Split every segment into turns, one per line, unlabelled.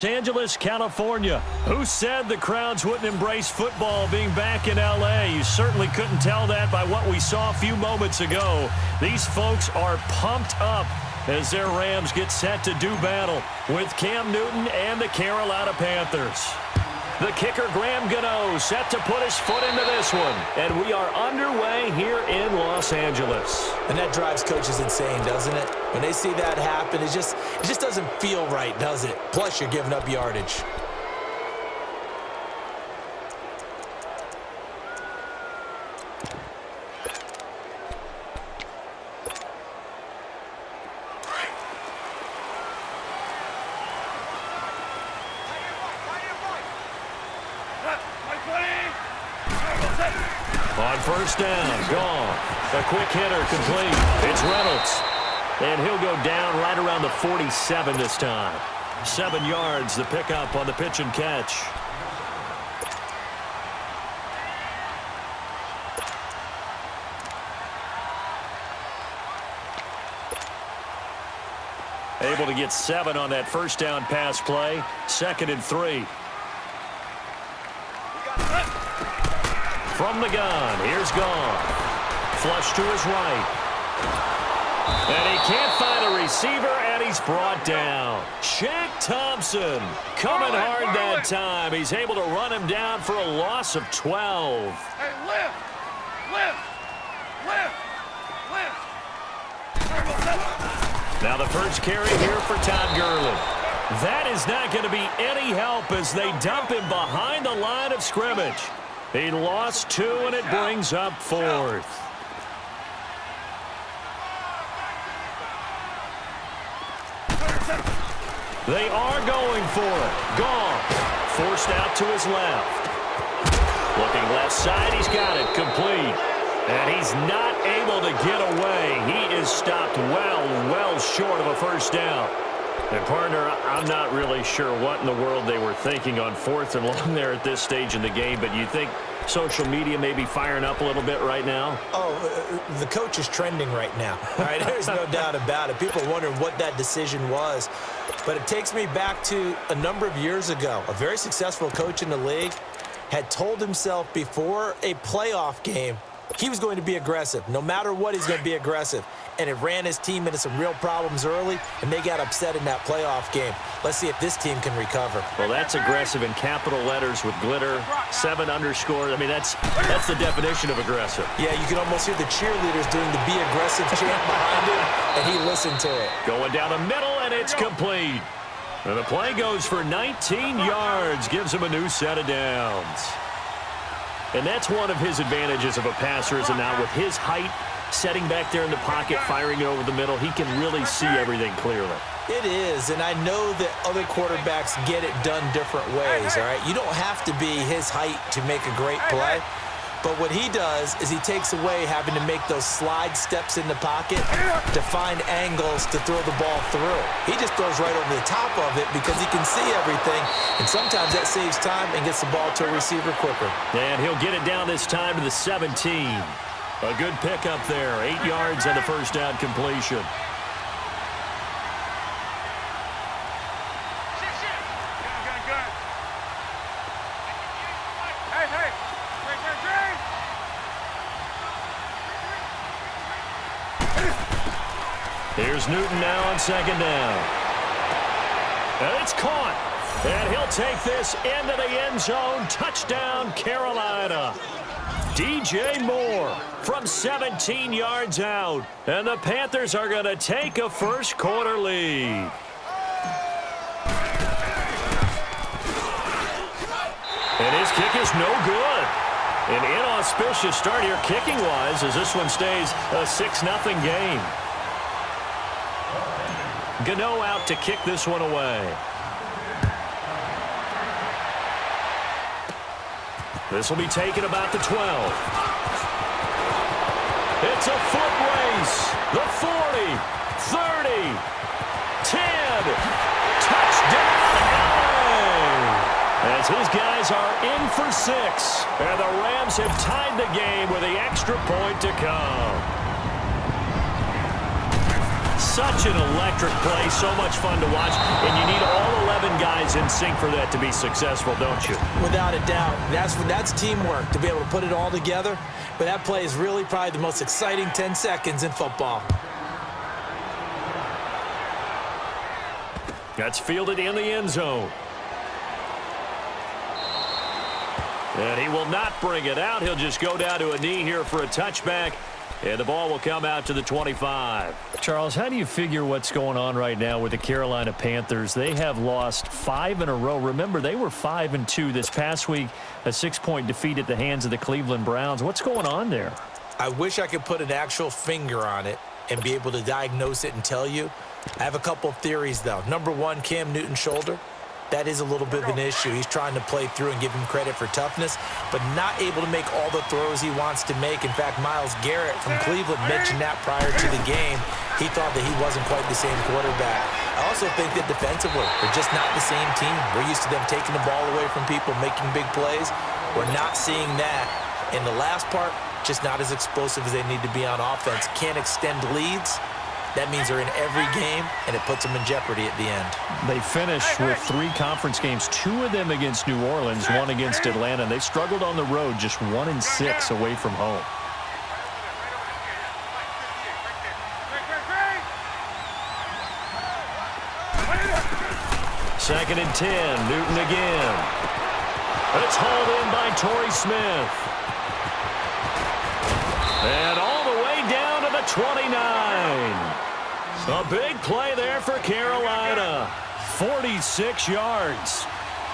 Los Angeles, California. Who said the crowds wouldn't embrace football being back in L.A.? You certainly couldn't tell that by what we saw a few moments ago. These folks are pumped up as their Rams get set to do battle with Cam Newton and the Carolina Panthers. The kicker, Graham Gano, set to put his foot into this one. And we are underway here in Los Angeles.
And that drives coaches insane, doesn't it? When they see that happen, it just doesn't feel right, does it? Plus, you're giving up yardage.
On first down, gone. A quick hitter complete. It's Reynolds. And he'll go down right around the 47 this time. 7 yards, the pickup on the pitch and catch. Able to get 7 on that first down pass play. 2nd and 3. From the gun, here's Gone. Flush to his right. And he can't find a receiver, and he's brought down. Shaq Thompson coming hard that time. He's able to run him down for a loss of 12.
Hey, lift!
Now the first carry here for Todd Gurley. That is not going to be any help as they dump him behind the line of scrimmage. He lost 2, and it brings up 4th. They are going for it. Gone. Forced out to his left. Looking left side, he's got it. Complete. And he's not able to get away. He is stopped well short of a first down. And, partner, I'm not really sure what in the world they were thinking on 4th and long there at this stage in the game, but you think social media may be firing up a little bit right now?
Oh, the coach is trending right now. All right, there's no doubt about it. People are wondering what that decision was. But it takes me back to a number of years ago. A very successful coach in the league had told himself before a playoff game he was going to be aggressive. No matter what, he's going to be aggressive. And it ran his team into some real problems early, and they got upset in that playoff game. Let's see if this team can recover.
Well, that's aggressive in capital letters with glitter, 7 underscore. I mean, that's the definition of aggressive.
Yeah, you can almost hear the cheerleaders doing the be aggressive chant behind him, and he listened to it.
Going down the middle, and it's complete. And the play goes for 19 yards, gives him a new set of downs. And that's one of his advantages of a passer, is now with his height, setting back there in the pocket, firing it over the middle, he can really see everything clearly.
It is, and I know that other quarterbacks get it done different ways, all right? You don't have to be his height to make a great play. But what he does is he takes away having to make those slide steps in the pocket to find angles to throw the ball through. He just throws right over the top of it because he can see everything, and sometimes that saves time and gets the ball to a receiver quicker.
And he'll get it down this time to the 17. A good pickup there, 8 yards on the first down completion. Here's Newton now on 2nd down. And it's caught. And he'll take this into the end zone. Touchdown, Carolina. DJ Moore from 17 yards out. And the Panthers are going to take a first-quarter lead. And his kick is no good. An inauspicious start here kicking-wise as this one stays a 6-0 game. Gano out to kick this one away. This will be taken about the 12. It's a foot race. The 40, 30, 10. Touchdown, LA! As his guys are in for 6. And the Rams have tied the game with the extra point to come. Such an electric play, so much fun to watch, and you need all 11 seven guys in sync for that to be successful, don't you?
Without a doubt. That's teamwork, to be able to put it all together. But that play is really probably the most exciting 10 seconds in football.
That's fielded in the end zone. And he will not bring it out. He'll just go down to a knee here for a touchback. And the ball will come out to the 25.
Charles, how do you figure what's going on right now with the Carolina Panthers? They have lost 5 in a row. Remember, they were 5-2 this past week, a 6-point defeat at the hands of the Cleveland Browns. What's going on there?
I wish I could put an actual finger on it and be able to diagnose it and tell you. I have a couple of theories, though. Number one, Cam Newton's shoulder. That is a little bit of an issue. He's trying to play through and give him credit for toughness, but not able to make all the throws he wants to make. In fact, Myles Garrett from Cleveland mentioned that prior to the game. He thought that he wasn't quite the same quarterback. I also think that defensively, they're just not the same team. We're used to them taking the ball away from people, making big plays. We're not seeing that. And the last part, just not as explosive as they need to be on offense. Can't extend leads. That means they're in every game, and it puts them in jeopardy at the end.
They finished with 3 conference games, 2 of them against New Orleans, 1 against Atlanta. They struggled on the road, just 1-6 away from home.
Second and 10, Newton again. It's hauled in by Torrey Smith. And all the way down to the 29. A big play there for Carolina. 46 yards.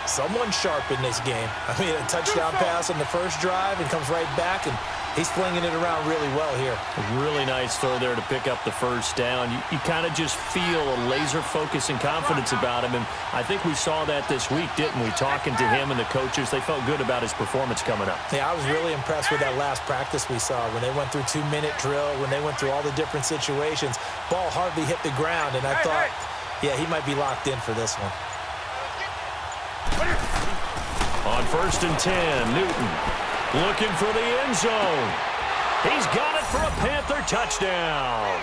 Someone sharp in this game. I mean, a touchdown pass on the first drive and comes right back, and he's flinging it around really well here.
A really nice throw there to pick up the first down. You kind of just feel a laser focus and confidence about him, and I think we saw that this week, didn't we? Talking to him and the coaches, they felt good about his performance coming up.
Yeah, I was really impressed with that last practice we saw when they went through 2-minute drill, when they went through all the different situations. Ball hardly hit the ground, and I thought, yeah, he might be locked in for this one.
On first and 10, Newton looking for the end zone. He's got it for a Panther touchdown.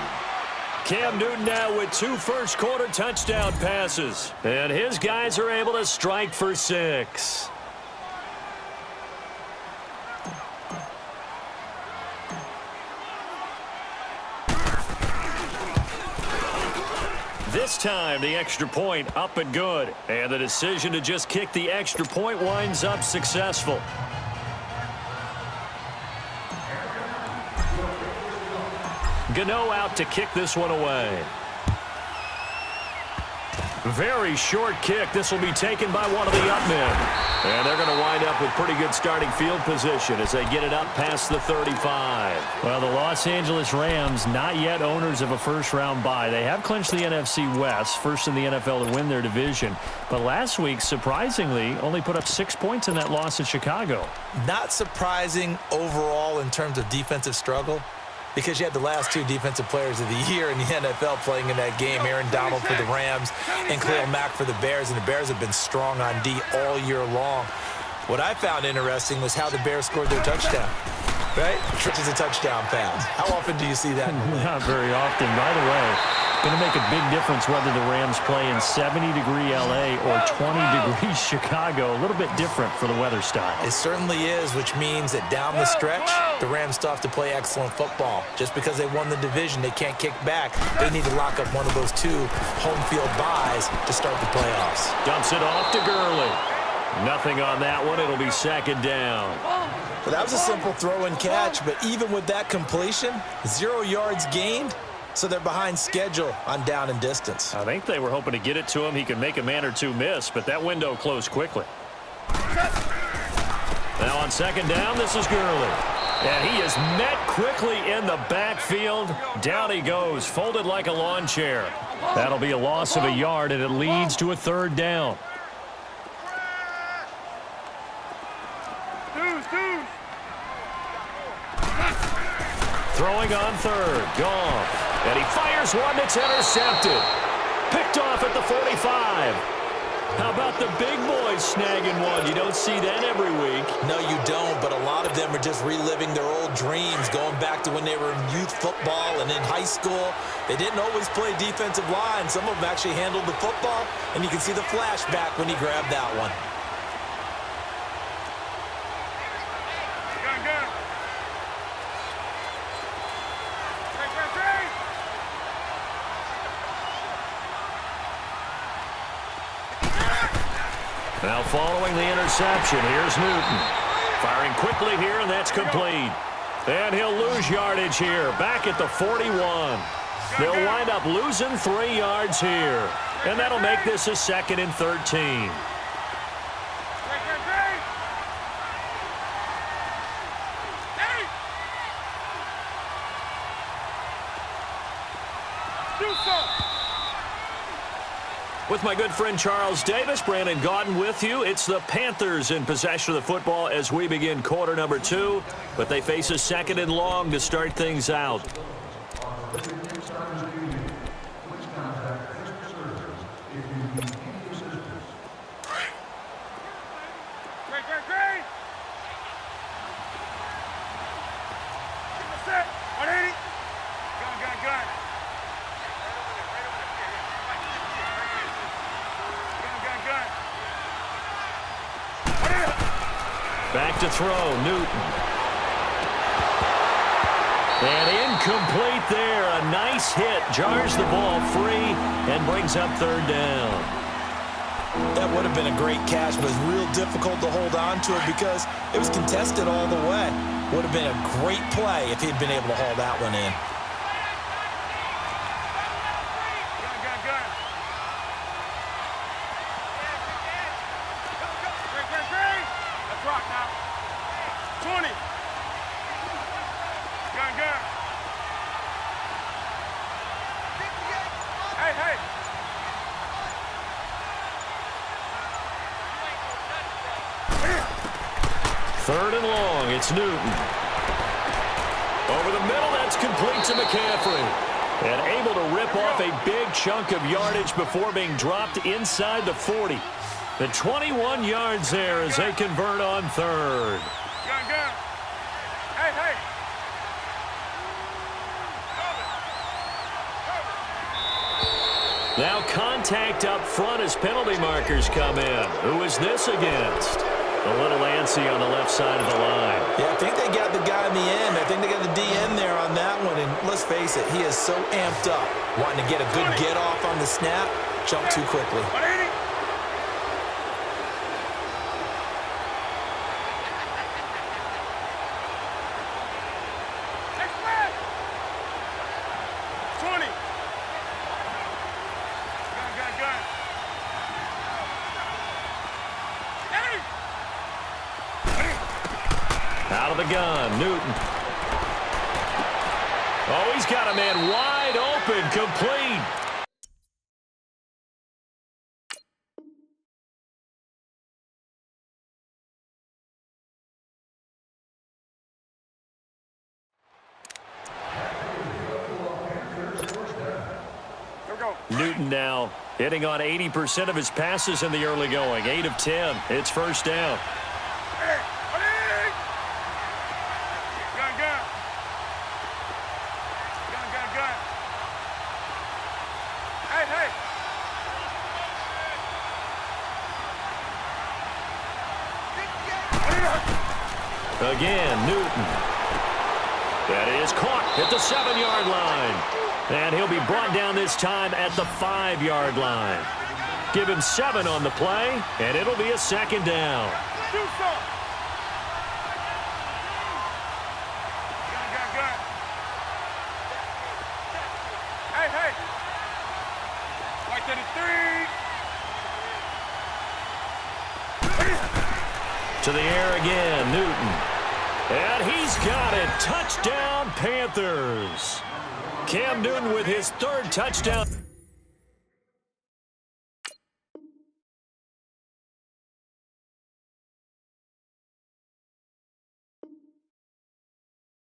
Cam Newton now with 2 first-quarter touchdown passes. And his guys are able to strike for 6. This time, the extra point up and good. And the decision to just kick the extra point winds up successful. Gano out to kick this one away. Very short kick. This will be taken by one of the up men. And they're going to wind up with pretty good starting field position as they get it up past the 35.
Well, the Los Angeles Rams not yet owners of a first-round bye. They have clinched the NFC West, first in the NFL to win their division. But last week, surprisingly, only put up 6 points in that loss in Chicago.
Not surprising overall in terms of defensive struggle, because you had the last 2 defensive players of the year in the NFL playing in that game, Aaron Donald for the Rams and Khalil Mack for the Bears, and the Bears have been strong on D all year long. What I found interesting was how the Bears scored their touchdown, right? Which is a touchdown pass. How often do you see that in the league?
Not very often. By the way, going to make a big difference whether the Rams play in 70-degree L.A. or 20-degree Chicago. A little bit different for the weather style.
It certainly is, which means that down the stretch, the Rams still have to play excellent football. Just because they won the division, they can't kick back. They need to lock up one of those 2 home field byes to start the playoffs.
Dumps it off to Gurley. Nothing on that one. It'll be second down.
Well, that was a simple throw and catch, but even with that completion, 0 yards gained. So they're behind schedule on down and distance.
I think they were hoping to get it to him. He could make a man or 2 miss, but that window closed quickly. Now on second down, this is Gurley. And he is met quickly in the backfield. Down he goes, folded like a lawn chair. That'll be a loss of a yard, and it leads to a 3rd down. Throwing on 3rd, Goff. And he fires one that's intercepted. Picked off at the 45. How about the big boys snagging one? You don't see that every week.
No, you don't, but a lot of them are just reliving their old dreams, going back to when they were in youth football and in high school. They didn't always play defensive line. Some of them actually handled the football, and you can see the flashback when he grabbed that one.
Now following the interception, here's Newton. Firing quickly here, and that's complete. And he'll lose yardage here, back at the 41. They'll wind up losing 3 yards here. And that'll make this a 2nd and 13. With my good friend Charles Davis, Brandon Gaudin with you. It's the Panthers in possession of the football as we begin quarter number 2. But they face a 2nd and long to start things out. Back to throw, Newton. And incomplete there. A nice hit. Jars the ball free and brings up 3rd down.
That would have been a great catch, but it's real difficult to hold on to it because it was contested all the way. Would have been a great play if he'd been able to haul that one in.
Third and long, it's Newton. Over the middle, that's complete to McCaffrey. And able to rip off a big chunk of yardage before being dropped inside the 40. The 21 yards there as they convert on 3rd. Now contact up front as penalty markers come in. Who is this against? A little antsy on the left side of the line.
Yeah, I think they got the guy in the end. I think they got the DN there on that one. And let's face it, he is so amped up, wanting to get a good get off on the snap, jump too quickly.
Out of the gun, Newton. Oh, he's got a man wide open, complete. Newton now hitting on 80% of his passes in the early going. 8 of 10. It's first down. Again, Newton. That is caught at the 7-yard line. And he'll be brought down this time at the 5-yard line. Give him 7 on the play, and it'll be a 2nd down. To the air again, Newton. And he's got it. Touchdown, Panthers. Cam Newton with his 3rd touchdown.